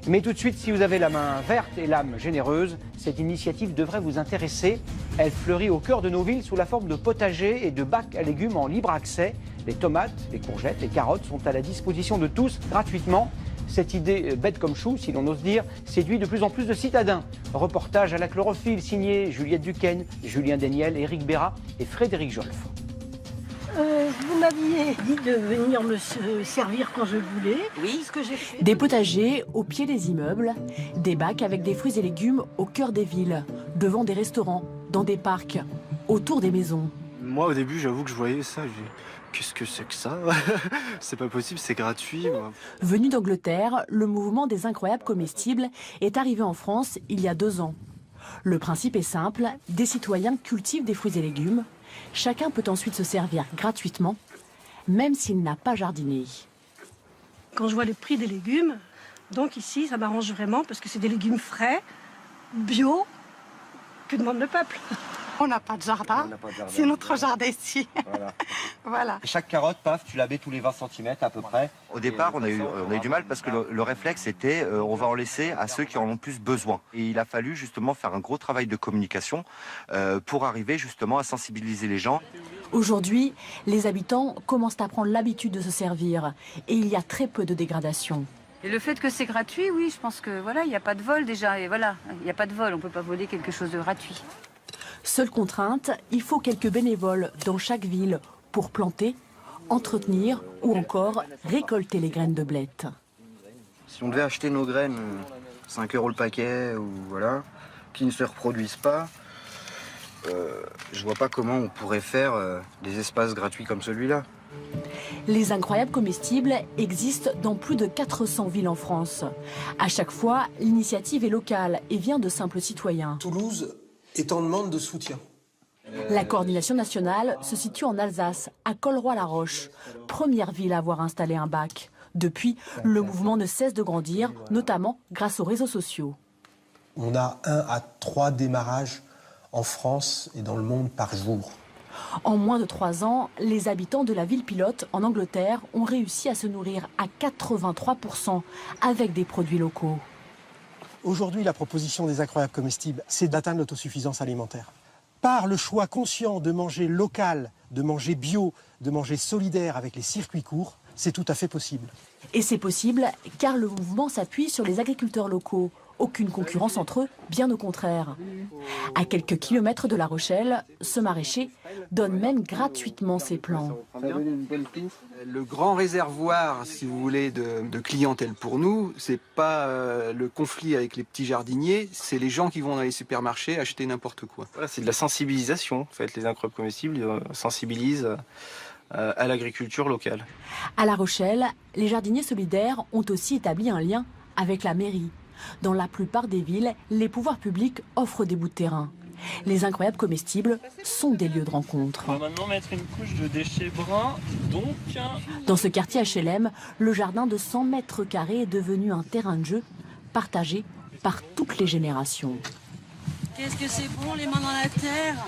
Mais tout de suite, si vous avez la main verte et l'âme généreuse, cette initiative devrait vous intéresser. Elle fleurit au cœur de nos villes sous la forme de potagers et de bacs à légumes en libre accès. Les tomates, les courgettes, les carottes sont à la disposition de tous gratuitement. Cette idée bête comme chou, si l'on ose dire, séduit de plus en plus de citadins. Reportage à la chlorophylle signé Juliette Duquesne, Julien Daniel, Éric Bérat et Frédéric Jolf. Vous m'aviez dit de venir me servir quand je voulais. Oui. Ce que j'ai fait. Des potagers au pied des immeubles, des bacs avec des fruits et légumes au cœur des villes, devant des restaurants, dans des parcs, autour des maisons. Moi, au début, j'avoue que je voyais ça. Qu'est-ce que c'est que ça? C'est pas possible, c'est gratuit. Moi. Venu d'Angleterre, le mouvement des incroyables comestibles est arrivé en France il y a 2 ans. Le principe est simple, des citoyens cultivent des fruits et légumes. Chacun peut ensuite se servir gratuitement, même s'il n'a pas jardiné. Quand je vois le prix des légumes, donc ici, ça m'arrange vraiment parce que c'est des légumes frais, bio, que demande le peuple. On n'a pas de jardin, c'est notre jardin ici. Voilà. Chaque carotte, paf, tu la mets tous les 20 cm à peu près. Au départ, on a eu du mal parce que le réflexe était on va en laisser à ceux qui en ont plus besoin. Et il a fallu justement faire un gros travail de communication pour arriver justement à sensibiliser les gens. Aujourd'hui, les habitants commencent à prendre l'habitude de se servir et il y a très peu de dégradation. Et le fait que c'est gratuit, oui, je pense que voilà, il n'y a pas de vol déjà. Et voilà, il n'y a pas de vol, on ne peut pas voler quelque chose de gratuit. Seule contrainte, il faut quelques bénévoles dans chaque ville pour planter, entretenir ou encore récolter les graines de blettes. Si on devait acheter nos graines, 5 € le paquet, ou voilà, qui ne se reproduisent pas, je vois pas comment on pourrait faire des espaces gratuits comme celui-là. Les incroyables comestibles existent dans plus de 400 villes en France. À chaque fois, l'initiative est locale et vient de simples citoyens. Toulouse est en demande de soutien. La coordination nationale se situe en Alsace, à Colroy-la-Roche, première ville à avoir installé un bac. Depuis, le mouvement ne cesse de grandir, notamment grâce aux réseaux sociaux. On a 1 à 3 démarrages en France et dans le monde par jour. En moins de 3 ans, les habitants de la ville pilote en Angleterre ont réussi à se nourrir à 83% avec des produits locaux. Aujourd'hui, la proposition des incroyables comestibles, c'est d'atteindre l'autosuffisance alimentaire. Par le choix conscient de manger local, de manger bio, de manger solidaire avec les circuits courts, c'est tout à fait possible. Et c'est possible car le mouvement s'appuie sur les agriculteurs locaux. Aucune concurrence entre eux, bien au contraire. À quelques kilomètres de La Rochelle, ce maraîcher donne même gratuitement ses plants. Le grand réservoir, si vous voulez, de clientèle pour nous, c'est pas le conflit avec les petits jardiniers, c'est les gens qui vont dans les supermarchés acheter n'importe quoi. Voilà, c'est de la sensibilisation. En fait, les incroyables comestibles sensibilisent à l'agriculture locale. À La Rochelle, les jardiniers solidaires ont aussi établi un lien avec la mairie. Dans la plupart des villes, les pouvoirs publics offrent des bouts de terrain. Les incroyables comestibles sont des lieux de rencontre. On va maintenant mettre une couche de déchets bruns, donc... Dans ce quartier HLM, le jardin de 100 mètres carrés est devenu un terrain de jeu partagé par toutes les générations. Qu'est-ce que c'est bon, les mains dans la terre?